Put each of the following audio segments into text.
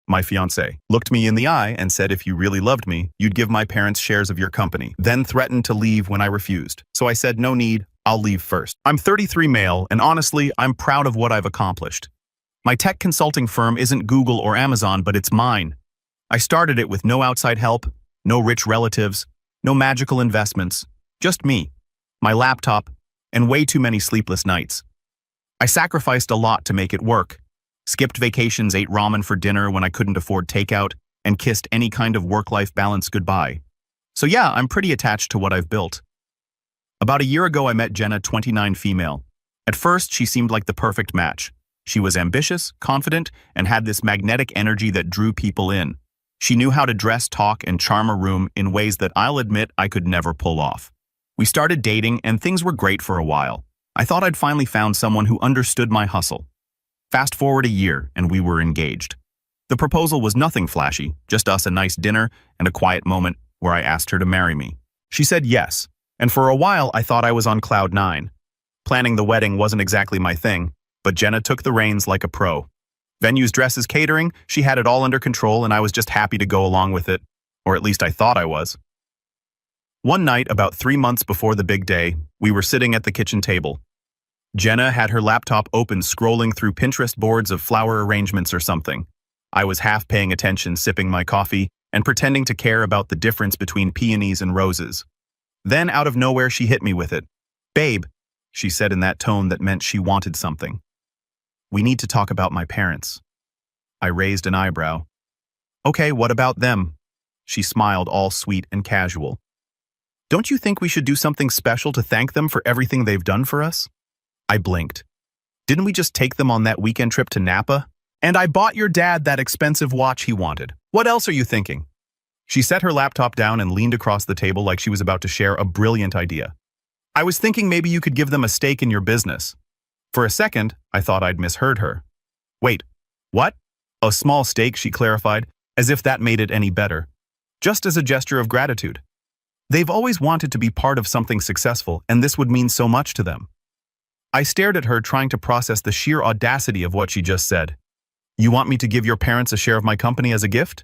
my fiancée, looked me in the eye and said if you really loved me, you'd give my parents shares of your company, then threatened to leave when I refused. So I said, no need, I'll leave first. I'm 33 male, and honestly, I'm proud of what I've accomplished. My tech consulting firm isn't Google or Amazon, but it's mine. I started it with no outside help, no rich relatives, no magical investments, just me, my laptop, and way too many sleepless nights. I sacrificed a lot to make it work. Skipped vacations, ate ramen for dinner when I couldn't afford takeout, and kissed any kind of work-life balance goodbye. So yeah, I'm pretty attached to what I've built. About a year ago, I met Jenna, 29 female. At first, she seemed like the perfect match. She was ambitious, confident, and had this magnetic energy that drew people in. She knew how to dress, talk, and charm a room in ways that I'll admit I could never pull off. We started dating, and things were great for a while. I thought I'd finally found someone who understood my hustle. Fast forward a year, and we were engaged. The proposal was nothing flashy, just us, a nice dinner and a quiet moment where I asked her to marry me. She said yes, and for a while I thought I was on cloud nine. Planning the wedding wasn't exactly my thing, but Jenna took the reins like a pro. Venues, dresses, catering, she had it all under control, and I was just happy to go along with it, or at least I thought I was. One night, about 3 months before the big day, we were sitting at the kitchen table. Jenna had her laptop open, scrolling through Pinterest boards of flower arrangements or something. I was half paying attention, sipping my coffee, and pretending to care about the difference between peonies and roses. Then, out of nowhere, she hit me with it. "Babe," she said in that tone that meant she wanted something. "We need to talk about my parents." I raised an eyebrow. "Okay, what about them?" She smiled, all sweet and casual. "Don't you think we should do something special to thank them for everything they've done for us?" I blinked. "Didn't we just take them on that weekend trip to Napa? And I bought your dad that expensive watch he wanted. What else are you thinking?" She set her laptop down and leaned across the table like she was about to share a brilliant idea. "I was thinking maybe you could give them a stake in your business." For a second, I thought I'd misheard her. "Wait, what?" "A small stake," she clarified, as if that made it any better. "Just as a gesture of gratitude. They've always wanted to be part of something successful, and this would mean so much to them." I stared at her, trying to process the sheer audacity of what she just said. "You want me to give your parents a share of my company as a gift?"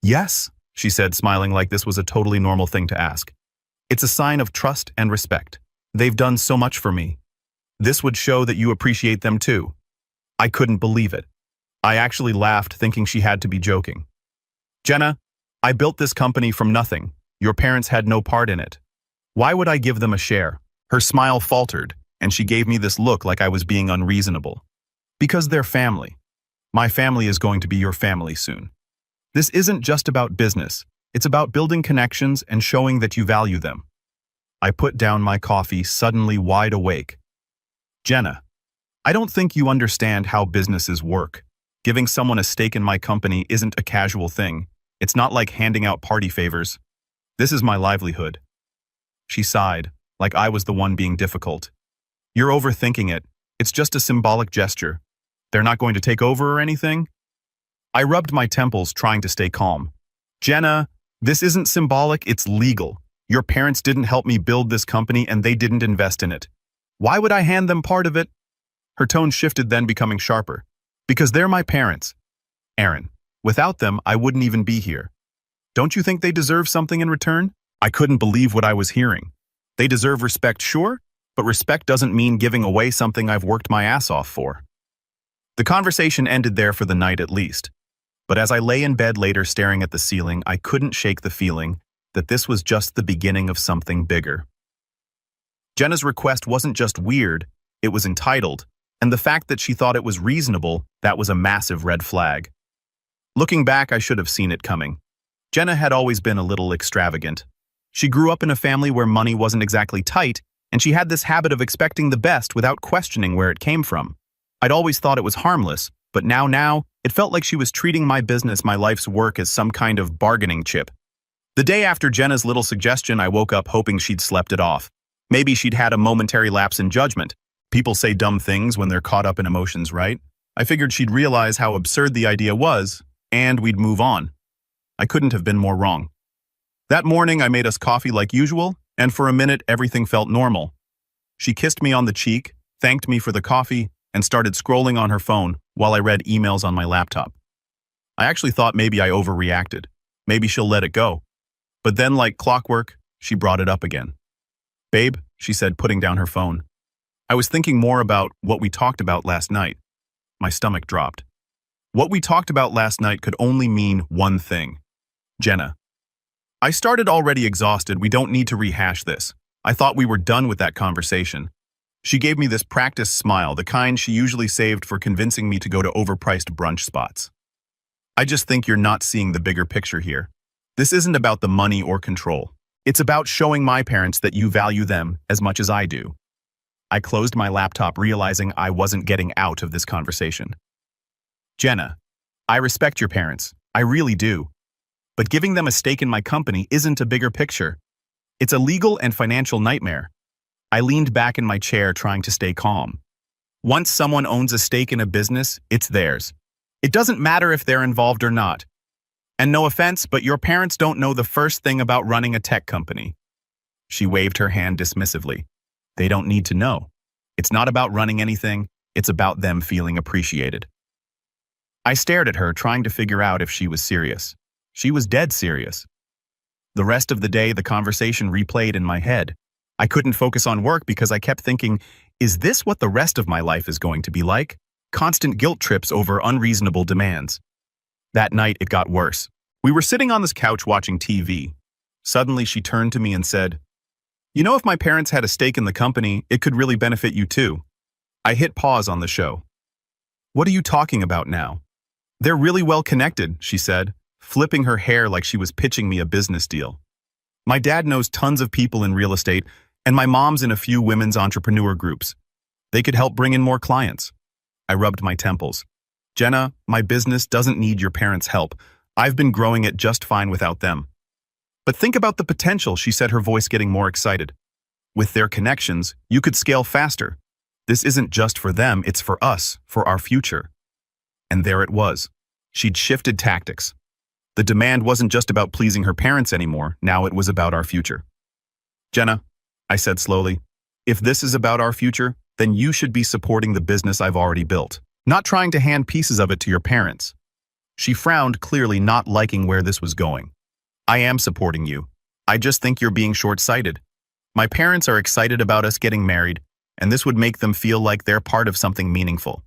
"Yes," she said, smiling like this was a totally normal thing to ask. "It's a sign of trust and respect. They've done so much for me. This would show that you appreciate them too." I couldn't believe it. I actually laughed, thinking she had to be joking. "Jenna, I built this company from nothing. Your parents had no part in it. Why would I give them a share?" Her smile faltered, and she gave me this look like I was being unreasonable. "Because they're family. My family is going to be your family soon. This isn't just about business. It's about building connections and showing that you value them." I put down my coffee, suddenly wide awake. "Jenna, I don't think you understand how businesses work. Giving someone a stake in my company isn't a casual thing. It's not like handing out party favors. This is my livelihood." She sighed, like I was the one being difficult. "You're overthinking it. It's just a symbolic gesture. They're not going to take over or anything?" I rubbed my temples, trying to stay calm. "Jenna, this isn't symbolic, it's legal. Your parents didn't help me build this company, and they didn't invest in it. Why would I hand them part of it?" Her tone shifted, then becoming sharper. "Because they're my parents. Aaron, without them, I wouldn't even be here. Don't you think they deserve something in return?" I couldn't believe what I was hearing. "They deserve respect, sure, but respect doesn't mean giving away something I've worked my ass off for." The conversation ended there for the night at least. But as I lay in bed later staring at the ceiling, I couldn't shake the feeling that this was just the beginning of something bigger. Jenna's request wasn't just weird, it was entitled, and the fact that she thought it was reasonable, that was a massive red flag. Looking back, I should have seen it coming. Jenna had always been a little extravagant. She grew up in a family where money wasn't exactly tight, and she had this habit of expecting the best without questioning where it came from. I'd always thought it was harmless, but now, it felt like she was treating my business, my life's work, as some kind of bargaining chip. The day after Jenna's little suggestion, I woke up hoping she'd slept it off. Maybe she'd had a momentary lapse in judgment. People say dumb things when they're caught up in emotions, right? I figured she'd realize how absurd the idea was, and we'd move on. I couldn't have been more wrong. That morning, I made us coffee like usual, and for a minute, everything felt normal. She kissed me on the cheek, thanked me for the coffee, and started scrolling on her phone while I read emails on my laptop. I actually thought maybe I overreacted. Maybe she'll let it go. But then, like clockwork, she brought it up again. Babe, she said, putting down her phone. I was thinking more about what we talked about last night. My stomach dropped. What we talked about last night could only mean one thing. Jenna. I started already exhausted. We don't need to rehash this. I thought we were done with that conversation. She gave me this practiced smile, the kind she usually saved for convincing me to go to overpriced brunch spots. I just think you're not seeing the bigger picture here. This isn't about the money or control. It's about showing my parents that you value them as much as I do. I closed my laptop, realizing I wasn't getting out of this conversation. Jenna, I respect your parents. I really do. But giving them a stake in my company isn't a bigger picture. It's a legal and financial nightmare. I leaned back in my chair, trying to stay calm. Once someone owns a stake in a business, it's theirs. It doesn't matter if they're involved or not. And no offense, but your parents don't know the first thing about running a tech company. She waved her hand dismissively. They don't need to know. It's not about running anything. It's about them feeling appreciated. I stared at her, trying to figure out if she was serious. She was dead serious. The rest of the day, the conversation replayed in my head. I couldn't focus on work because I kept thinking, is this what the rest of my life is going to be like? Constant guilt trips over unreasonable demands. That night, it got worse. We were sitting on this couch watching TV. Suddenly, she turned to me and said, "You know, if my parents had a stake in the company, it could really benefit you too." I hit pause on the show. "What are you talking about now?" "They're really well connected," she said, flipping her hair like she was pitching me a business deal. "My dad knows tons of people in real estate, and my mom's in a few women's entrepreneur groups. They could help bring in more clients." I rubbed my temples. "Jenna, my business doesn't need your parents' help. I've been growing it just fine without them." "But think about the potential," she said, her voice getting more excited. "With their connections, you could scale faster. This isn't just for them, it's for us, for our future." And there it was. She'd shifted tactics. The demand wasn't just about pleasing her parents anymore, now it was about our future. "Jenna," I said slowly, "if this is about our future, then you should be supporting the business I've already built, not trying to hand pieces of it to your parents." She frowned, clearly not liking where this was going. "I am supporting you. I just think you're being short-sighted. My parents are excited about us getting married, and this would make them feel like they're part of something meaningful."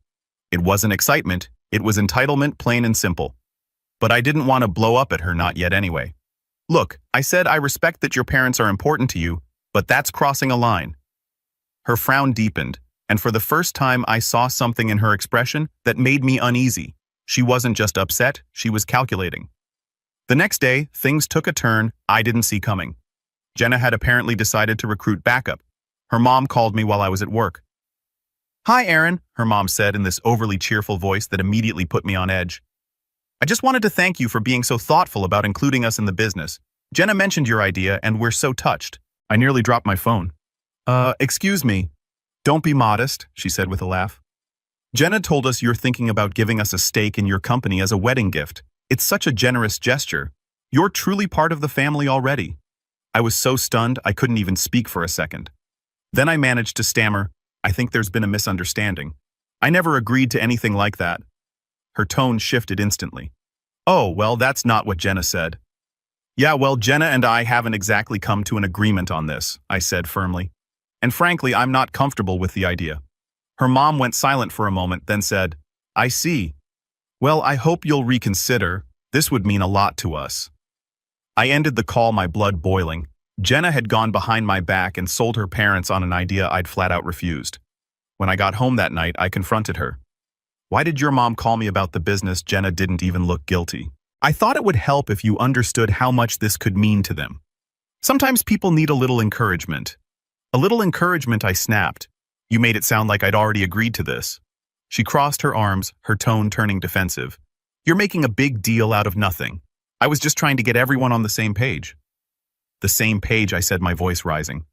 It wasn't excitement, it was entitlement, plain and simple. But I didn't want to blow up at her, not yet anyway. "Look," I said, "I respect that your parents are important to you, but that's crossing a line." Her frown deepened, and for the first time I saw something in her expression that made me uneasy. She wasn't just upset, she was calculating. The next day, things took a turn I didn't see coming. Jenna had apparently decided to recruit backup. Her mom called me while I was at work. "Hi, Aaron," her mom said in this overly cheerful voice that immediately put me on edge. "I just wanted to thank you for being so thoughtful about including us in the business. Jenna mentioned your idea, and we're so touched." I nearly dropped my phone. Excuse me." "Don't be modest," she said with a laugh. "Jenna told us you're thinking about giving us a stake in your company as a wedding gift. It's such a generous gesture. You're truly part of the family already." I was so stunned I couldn't even speak for a second. Then I managed to stammer, "I think there's been a misunderstanding. I never agreed to anything like that." Her tone shifted instantly. "Oh, well, that's not what Jenna said." "Yeah, well, Jenna and I haven't exactly come to an agreement on this," I said firmly. "And frankly, I'm not comfortable with the idea." Her mom went silent for a moment, then said, "I see. Well, I hope you'll reconsider. This would mean a lot to us." I ended the call, my blood boiling. Jenna had gone behind my back and sold her parents on an idea I'd flat out refused. When I got home that night, I confronted her. "Why did your mom call me about the business?" Jenna didn't even look guilty. "I thought it would help if you understood how much this could mean to them. Sometimes people need a little encouragement." "A little encouragement," I snapped. "You made it sound like I'd already agreed to this." She crossed her arms, her tone turning defensive. "You're making a big deal out of nothing. I was just trying to get everyone on the same page." "The same page," I said, my voice rising.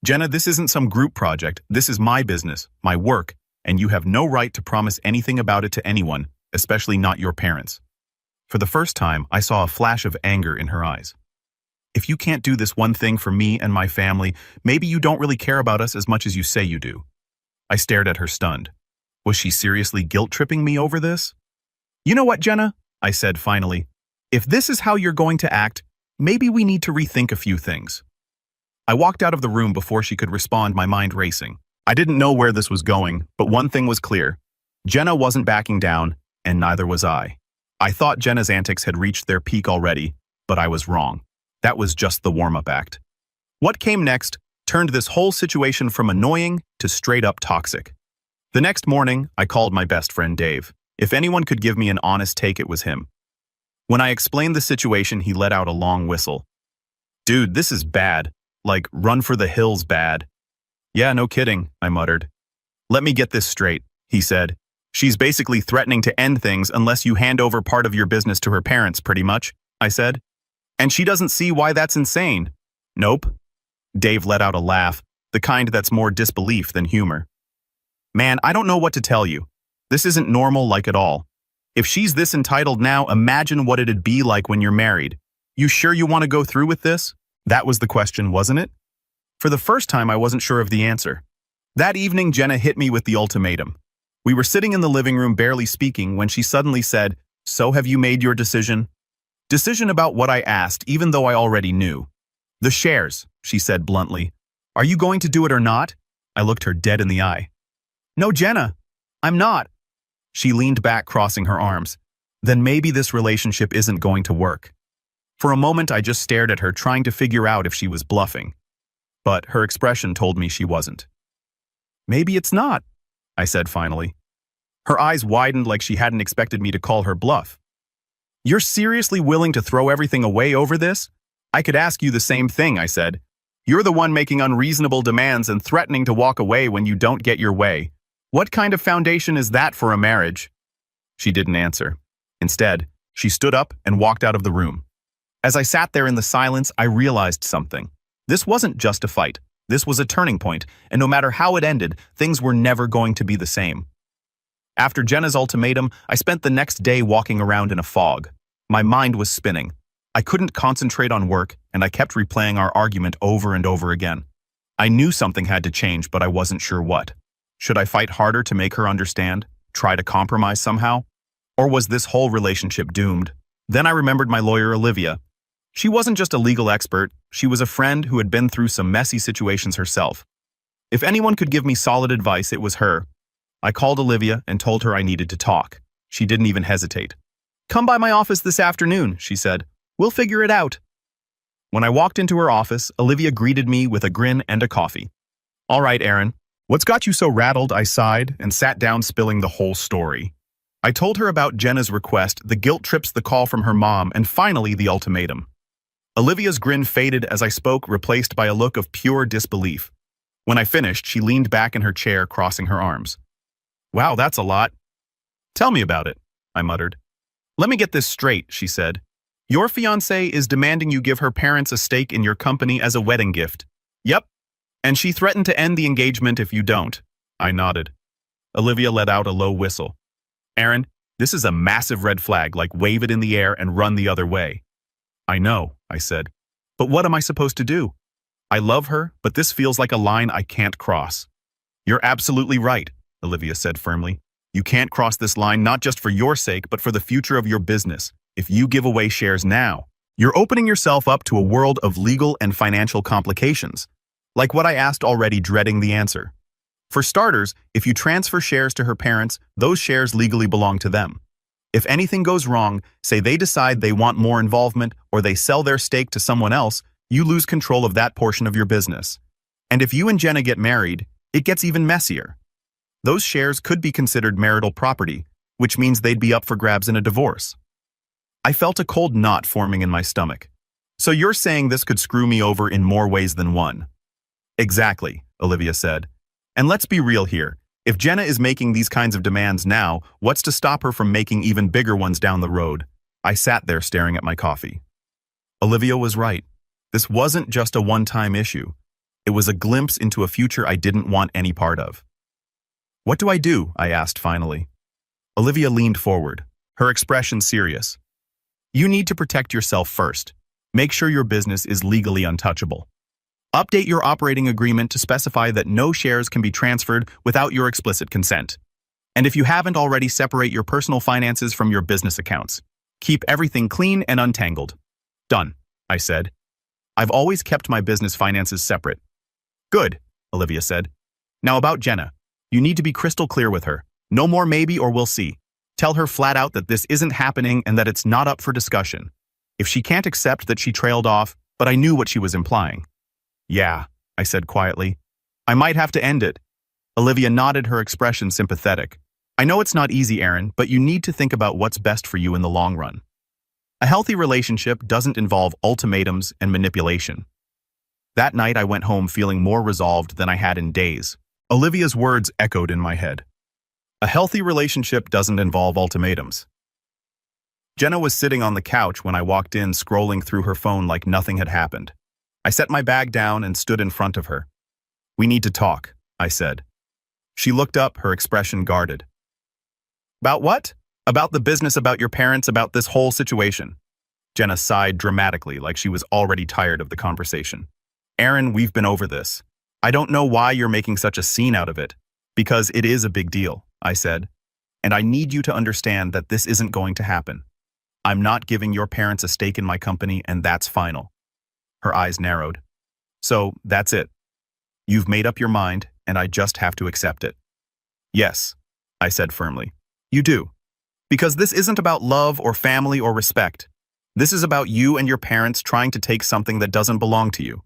"Jenna, this isn't some group project. This is my business, my work, and you have no right to promise anything about it to anyone, especially not your parents." For the first time, I saw a flash of anger in her eyes. "If you can't do this one thing for me and my family, maybe you don't really care about us as much as you say you do." I stared at her, stunned. Was she seriously guilt-tripping me over this? "You know what, Jenna? I said finally. If this is how you're going to act, maybe we need to rethink a few things. I walked out of the room before she could respond, my mind racing. I didn't know where this was going, but one thing was clear. Jenna wasn't backing down, and neither was I. I thought Jenna's antics had reached their peak already, but I was wrong. That was just the warm-up act. What came next turned this whole situation from annoying to straight-up toxic. The next morning, I called my best friend Dave. If anyone could give me an honest take, it was him. When I explained the situation, he let out a long whistle. Dude, this is bad. Like, run for the hills bad. Yeah, no kidding, I muttered. Let me get this straight, he said. She's basically threatening to end things unless you hand over part of your business to her parents, pretty much, I said. And she doesn't see why that's insane. Nope. Dave let out a laugh, the kind that's more disbelief than humor. Man, I don't know what to tell you. This isn't normal like at all. If she's this entitled now, imagine what it'd be like when you're married. You sure you want to go through with this? That was the question, wasn't it? For the first time, I wasn't sure of the answer. That evening, Jenna hit me with the ultimatum. We were sitting in the living room barely speaking when she suddenly said, "So have you made your decision?" Decision about what I asked, even though I already knew. The shares, she said bluntly. Are you going to do it or not? I looked her dead in the eye. No, Jenna, I'm not. She leaned back, crossing her arms. Then maybe this relationship isn't going to work. For a moment, I just stared at her, trying to figure out if she was bluffing. But her expression told me she wasn't. Maybe it's not, I said finally. Her eyes widened like she hadn't expected me to call her bluff. You're seriously willing to throw everything away over this? I could ask you the same thing, I said. You're the one making unreasonable demands and threatening to walk away when you don't get your way. What kind of foundation is that for a marriage? She didn't answer. Instead, she stood up and walked out of the room. As I sat there in the silence, I realized something. This wasn't just a fight. This was a turning point, and no matter how it ended, things were never going to be the same. After Jenna's ultimatum, I spent the next day walking around in a fog. My mind was spinning. I couldn't concentrate on work, and I kept replaying our argument over and over again. I knew something had to change, but I wasn't sure what. Should I fight harder to make her understand? Try to compromise somehow? Or was this whole relationship doomed? Then I remembered my lawyer, Olivia. She wasn't just a legal expert, she was a friend who had been through some messy situations herself. If anyone could give me solid advice, it was her. I called Olivia and told her I needed to talk. She didn't even hesitate. Come by my office this afternoon, she said. We'll figure it out. When I walked into her office, Olivia greeted me with a grin and a coffee. All right, Aaron. What's got you so rattled? I sighed and sat down, spilling the whole story. I told her about Jenna's request, the guilt trips, the call from her mom, and finally the ultimatum. Olivia's grin faded as I spoke, replaced by a look of pure disbelief. When I finished, she leaned back in her chair, crossing her arms. Wow, that's a lot. Tell me about it, I muttered. Let me get this straight, she said. Your fiancée is demanding you give her parents a stake in your company as a wedding gift. Yep. And she threatened to end the engagement if you don't. I nodded. Olivia let out a low whistle. Aaron, this is a massive red flag, like wave it in the air and run the other way. I know, I said. But what am I supposed to do? I love her, but this feels like a line I can't cross. You're absolutely right, Olivia said firmly. You can't cross this line, not just for your sake, but for the future of your business. If you give away shares now, you're opening yourself up to a world of legal and financial complications. Like what I asked already, dreading the answer. For starters, if you transfer shares to her parents, those shares legally belong to them. If anything goes wrong, say they decide they want more involvement or they sell their stake to someone else, you lose control of that portion of your business. And if you and Jenna get married, it gets even messier. Those shares could be considered marital property, which means they'd be up for grabs in a divorce. I felt a cold knot forming in my stomach. So you're saying this could screw me over in more ways than one? Exactly, Olivia said. And let's be real here. If Jenna is making these kinds of demands now, what's to stop her from making even bigger ones down the road? I sat there staring at my coffee. Olivia was right. This wasn't just a one-time issue. It was a glimpse into a future I didn't want any part of. What do I do? I asked finally. Olivia leaned forward, her expression serious. You need to protect yourself first. Make sure your business is legally untouchable. Update your operating agreement to specify that no shares can be transferred without your explicit consent. And if you haven't already, separate your personal finances from your business accounts. Keep everything clean and untangled. Done, I said. I've always kept my business finances separate. Good, Olivia said. Now about Jenna. You need to be crystal clear with her. No more maybe or we'll see. Tell her flat out that this isn't happening and that it's not up for discussion. If she can't accept that she trailed off, but I knew what she was implying. Yeah, I said quietly. I might have to end it. Olivia nodded, her expression sympathetic. I know it's not easy, Aaron, but you need to think about what's best for you in the long run. A healthy relationship doesn't involve ultimatums and manipulation. That night I went home feeling more resolved than I had in days. Olivia's words echoed in my head. A healthy relationship doesn't involve ultimatums. Jenna was sitting on the couch when I walked in, scrolling through her phone like nothing had happened. I set my bag down and stood in front of her. We need to talk, I said. She looked up, her expression guarded. About what? About the business, about your parents, about this whole situation. Jenna sighed dramatically, like she was already tired of the conversation. Aaron, we've been over this. I don't know why you're making such a scene out of it. Because it is a big deal, I said. And I need you to understand that this isn't going to happen. I'm not giving your parents a stake in my company, and that's final. Her eyes narrowed. So, that's it. You've made up your mind, and I just have to accept it. Yes, I said firmly. You do. Because this isn't about love or family or respect. This is about you and your parents trying to take something that doesn't belong to you.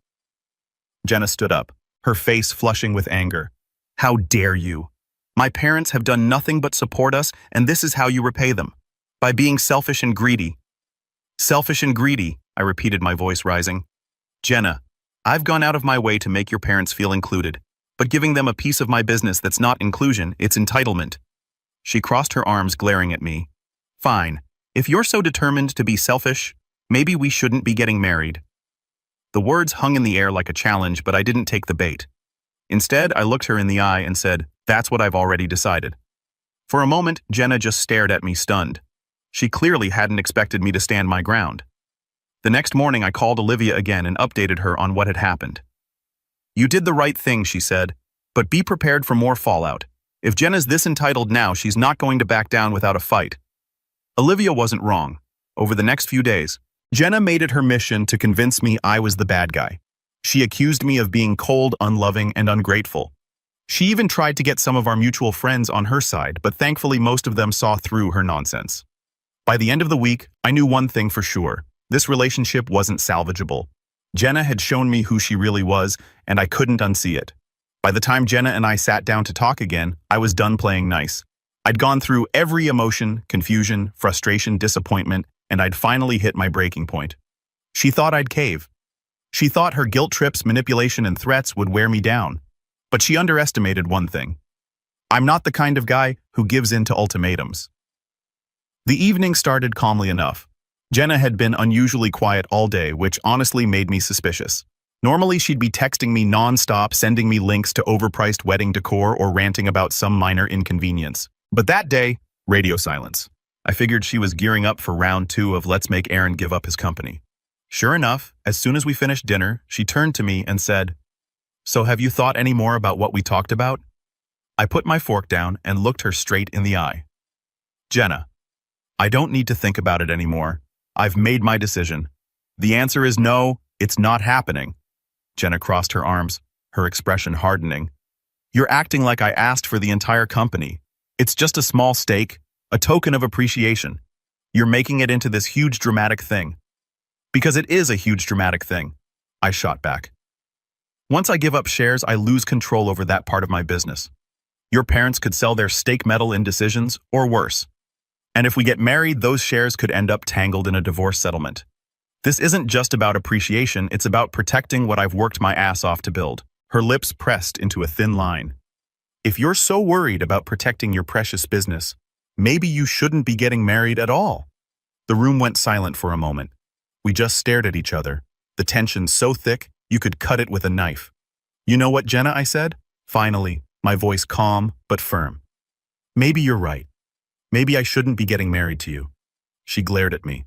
Jenna stood up, her face flushing with anger. How dare you? My parents have done nothing but support us, and this is how you repay them. By being selfish and greedy. Selfish and greedy, I repeated, my voice rising. Jenna, I've gone out of my way to make your parents feel included, but giving them a piece of my business that's not inclusion, it's entitlement. She crossed her arms, glaring at me. Fine. If you're so determined to be selfish, maybe we shouldn't be getting married. The words hung in the air like a challenge, but I didn't take the bait. Instead, I looked her in the eye and said, that's what I've already decided. For a moment, Jenna just stared at me, stunned. She clearly hadn't expected me to stand my ground. The next morning, I called Olivia again and updated her on what had happened. You did the right thing, she said, but be prepared for more fallout. If Jenna's this entitled now, she's not going to back down without a fight. Olivia wasn't wrong. Over the next few days, Jenna made it her mission to convince me I was the bad guy. She accused me of being cold, unloving, and ungrateful. She even tried to get some of our mutual friends on her side, but thankfully most of them saw through her nonsense. By the end of the week, I knew one thing for sure. This relationship wasn't salvageable. Jenna had shown me who she really was, and I couldn't unsee it. By the time Jenna and I sat down to talk again, I was done playing nice. I'd gone through every emotion, confusion, frustration, disappointment, and I'd finally hit my breaking point. She thought I'd cave. She thought her guilt trips, manipulation, and threats would wear me down. But she underestimated one thing. I'm not the kind of guy who gives in to ultimatums. The evening started calmly enough. Jenna had been unusually quiet all day, which honestly made me suspicious. Normally, she'd be texting me non-stop, sending me links to overpriced wedding decor or ranting about some minor inconvenience. But that day, radio silence. I figured she was gearing up for round 2 of Let's Make Aaron Give Up His Company. Sure enough, as soon as we finished dinner, she turned to me and said, So have you thought any more about what we talked about? I put my fork down and looked her straight in the eye. Jenna, I don't need to think about it anymore. I've made my decision. The answer is no, it's not happening. Jenna crossed her arms, her expression hardening. You're acting like I asked for the entire company. It's just a small stake, a token of appreciation. You're making it into this huge dramatic thing. Because it is a huge dramatic thing, I shot back. Once I give up shares, I lose control over that part of my business. Your parents could sell their stake metal in decisions, or worse. And if we get married, those shares could end up tangled in a divorce settlement. This isn't just about appreciation, it's about protecting what I've worked my ass off to build. Her lips pressed into a thin line. If you're so worried about protecting your precious business, maybe you shouldn't be getting married at all. The room went silent for a moment. We just stared at each other, the tension so thick you could cut it with a knife. You know what, Jenna, I said? Finally, my voice calm but firm. Maybe you're right. Maybe I shouldn't be getting married to you. She glared at me,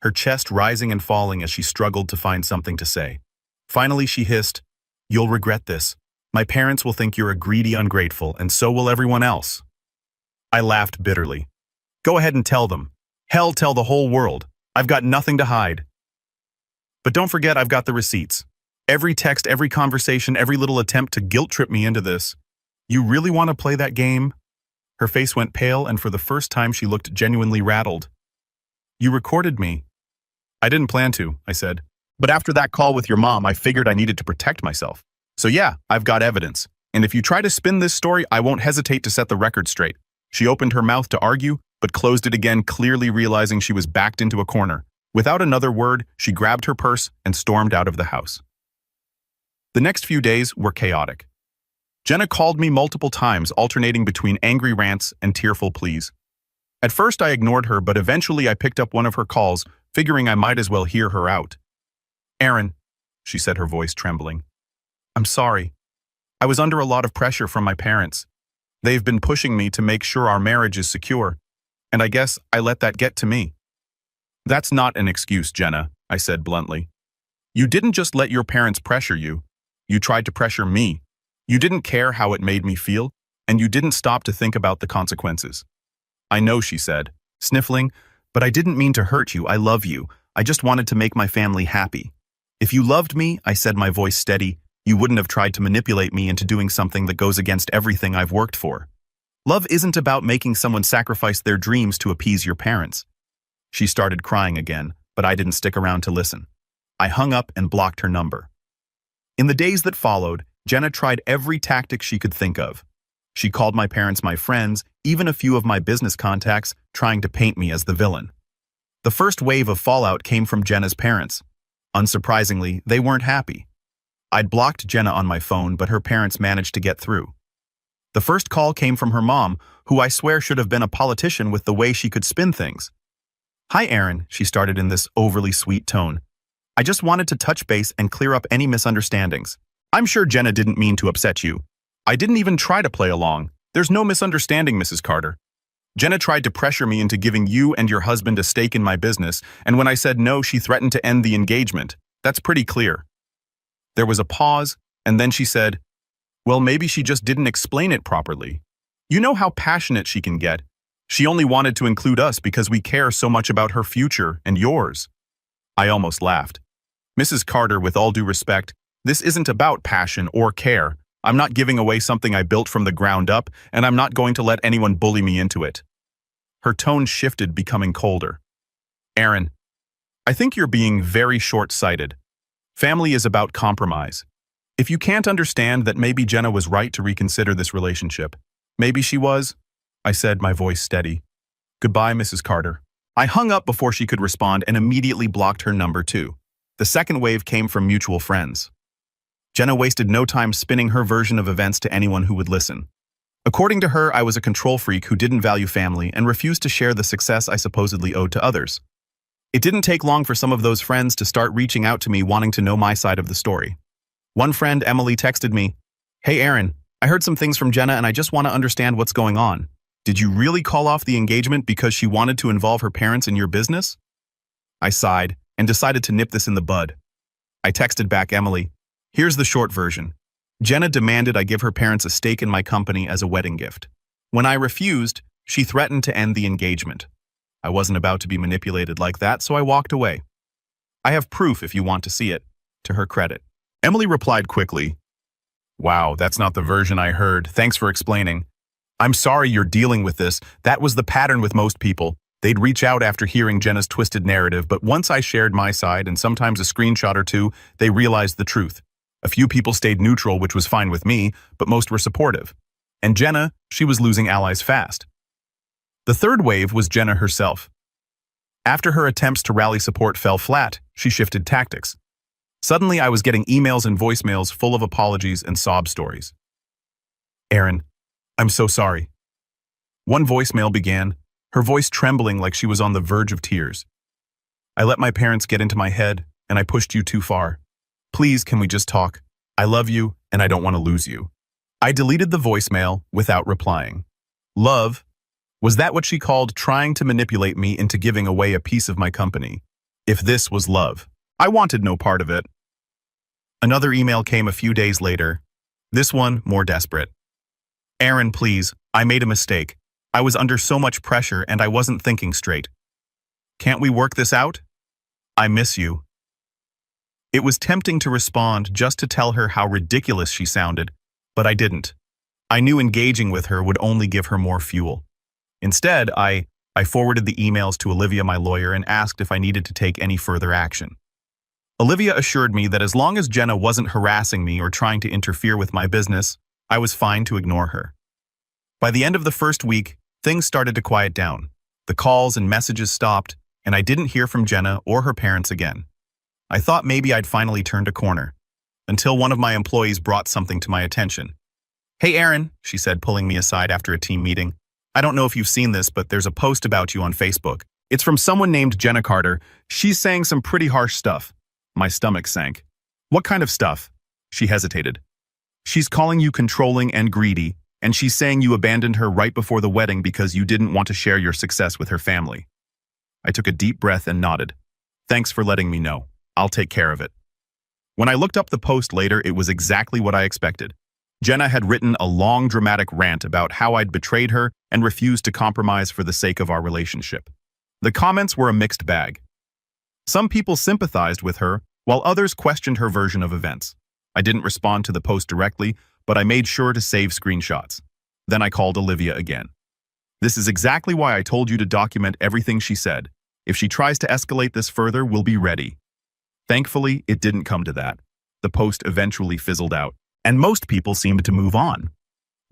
her chest rising and falling as she struggled to find something to say. Finally, she hissed, You'll regret this. My parents will think you're a greedy ungrateful, and so will everyone else. I laughed bitterly. Go ahead and tell them. Hell, tell the whole world. I've got nothing to hide. But don't forget, I've got the receipts. Every text, every conversation, every little attempt to guilt trip me into this. You really want to play that game? Her face went pale, and for the first time she looked genuinely rattled. You recorded me. I didn't plan to, I said. But after that call with your mom, I figured I needed to protect myself. So yeah, I've got evidence. And if you try to spin this story, I won't hesitate to set the record straight. She opened her mouth to argue, but closed it again, clearly realizing she was backed into a corner. Without another word, she grabbed her purse and stormed out of the house. The next few days were chaotic. Jenna called me multiple times, alternating between angry rants and tearful pleas. At first I ignored her, but eventually I picked up one of her calls, figuring I might as well hear her out. Aaron, she said, her voice trembling. I'm sorry. I was under a lot of pressure from my parents. They've been pushing me to make sure our marriage is secure, and I guess I let that get to me. That's not an excuse, Jenna, I said bluntly. You didn't just let your parents pressure you. You tried to pressure me. You didn't care how it made me feel, and you didn't stop to think about the consequences. I know, she said, sniffling, but I didn't mean to hurt you. I love you. I just wanted to make my family happy. If you loved me, I said, my voice steady, you wouldn't have tried to manipulate me into doing something that goes against everything I've worked for. Love isn't about making someone sacrifice their dreams to appease your parents. She started crying again, but I didn't stick around to listen. I hung up and blocked her number. In the days that followed, Jenna tried every tactic she could think of. She called my parents my friends, even a few of my business contacts, trying to paint me as the villain. The first wave of fallout came from Jenna's parents. Unsurprisingly, they weren't happy. I'd blocked Jenna on my phone, but her parents managed to get through. The first call came from her mom, who I swear should have been a politician with the way she could spin things. Hi, Aaron, she started in this overly sweet tone. I just wanted to touch base and clear up any misunderstandings. I'm sure Jenna didn't mean to upset you. I didn't even try to play along. There's no misunderstanding, Mrs. Carter. Jenna tried to pressure me into giving you and your husband a stake in my business, and when I said no, she threatened to end the engagement. That's pretty clear. There was a pause, and then she said, well, maybe she just didn't explain it properly. You know how passionate she can get. She only wanted to include us because we care so much about her future and yours. I almost laughed. Mrs. Carter, with all due respect, this isn't about passion or care. I'm not giving away something I built from the ground up, and I'm not going to let anyone bully me into it. Her tone shifted, becoming colder. Aaron, I think you're being very short-sighted. Family is about compromise. If you can't understand that maybe Jenna was right to reconsider this relationship, maybe she was, I said, my voice steady. Goodbye, Mrs. Carter. I hung up before she could respond and immediately blocked her number too. The second wave came from mutual friends. Jenna wasted no time spinning her version of events to anyone who would listen. According to her, I was a control freak who didn't value family and refused to share the success I supposedly owed to others. It didn't take long for some of those friends to start reaching out to me wanting to know my side of the story. One friend, Emily, texted me, Hey Aaron, I heard some things from Jenna and I just want to understand what's going on. Did you really call off the engagement because she wanted to involve her parents in your business? I sighed and decided to nip this in the bud. I texted back Emily, Here's the short version. Jenna demanded I give her parents a stake in my company as a wedding gift. When I refused, she threatened to end the engagement. I wasn't about to be manipulated like that, so I walked away. I have proof if you want to see it, to her credit. Emily replied quickly, Wow, that's not the version I heard. Thanks for explaining. I'm sorry you're dealing with this. That was the pattern with most people. They'd reach out after hearing Jenna's twisted narrative, but once I shared my side and sometimes a screenshot or two, they realized the truth. A few people stayed neutral, which was fine with me, but most were supportive. And Jenna, she was losing allies fast. The third wave was Jenna herself. After her attempts to rally support fell flat, she shifted tactics. Suddenly, I was getting emails and voicemails full of apologies and sob stories. Aaron, I'm so sorry. One voicemail began, her voice trembling like she was on the verge of tears. I let my parents get into my head, and I pushed you too far. Please, can we just talk? I love you, and I don't want to lose you. I deleted the voicemail without replying. Love? Was that what she called trying to manipulate me into giving away a piece of my company? If this was love, I wanted no part of it. Another email came a few days later. This one more desperate. Aaron, please, I made a mistake. I was under so much pressure and I wasn't thinking straight. Can't we work this out? I miss you. It was tempting to respond just to tell her how ridiculous she sounded, but I didn't. I knew engaging with her would only give her more fuel. Instead, I forwarded the emails to Olivia, my lawyer, and asked if I needed to take any further action. Olivia assured me that as long as Jenna wasn't harassing me or trying to interfere with my business, I was fine to ignore her. By the end of the first week, things started to quiet down. The calls and messages stopped, and I didn't hear from Jenna or her parents again. I thought maybe I'd finally turned a corner, until one of my employees brought something to my attention. "Hey Aaron," she said, pulling me aside after a team meeting. "I don't know if you've seen this, but there's a post about you on Facebook. It's from someone named Jenna Carter. She's saying some pretty harsh stuff." My stomach sank. "What kind of stuff?" She hesitated. "She's calling you controlling and greedy, and she's saying you abandoned her right before the wedding because you didn't want to share your success with her family." I took a deep breath and nodded. "Thanks for letting me know. I'll take care of it." When I looked up the post later, it was exactly what I expected. Jenna had written a long, dramatic rant about how I'd betrayed her and refused to compromise for the sake of our relationship. The comments were a mixed bag. Some people sympathized with her, while others questioned her version of events. I didn't respond to the post directly, but I made sure to save screenshots. Then I called Olivia again. "This is exactly why I told you to document everything she said. If she tries to escalate this further, we'll be ready." Thankfully, it didn't come to that. The post eventually fizzled out, and most people seemed to move on.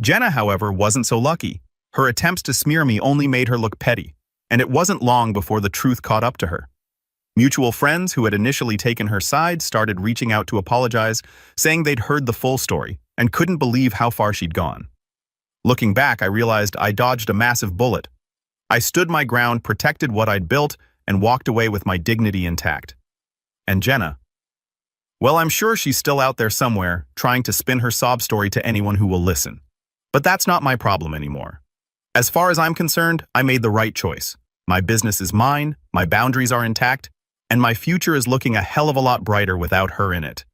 Jenna, however, wasn't so lucky. Her attempts to smear me only made her look petty, and it wasn't long before the truth caught up to her. Mutual friends who had initially taken her side started reaching out to apologize, saying they'd heard the full story and couldn't believe how far she'd gone. Looking back, I realized I dodged a massive bullet. I stood my ground, protected what I'd built, and walked away with my dignity intact. And Jenna? Well, I'm sure she's still out there somewhere, trying to spin her sob story to anyone who will listen. But that's not my problem anymore. As far as I'm concerned, I made the right choice. My business is mine, my boundaries are intact, and my future is looking a hell of a lot brighter without her in it.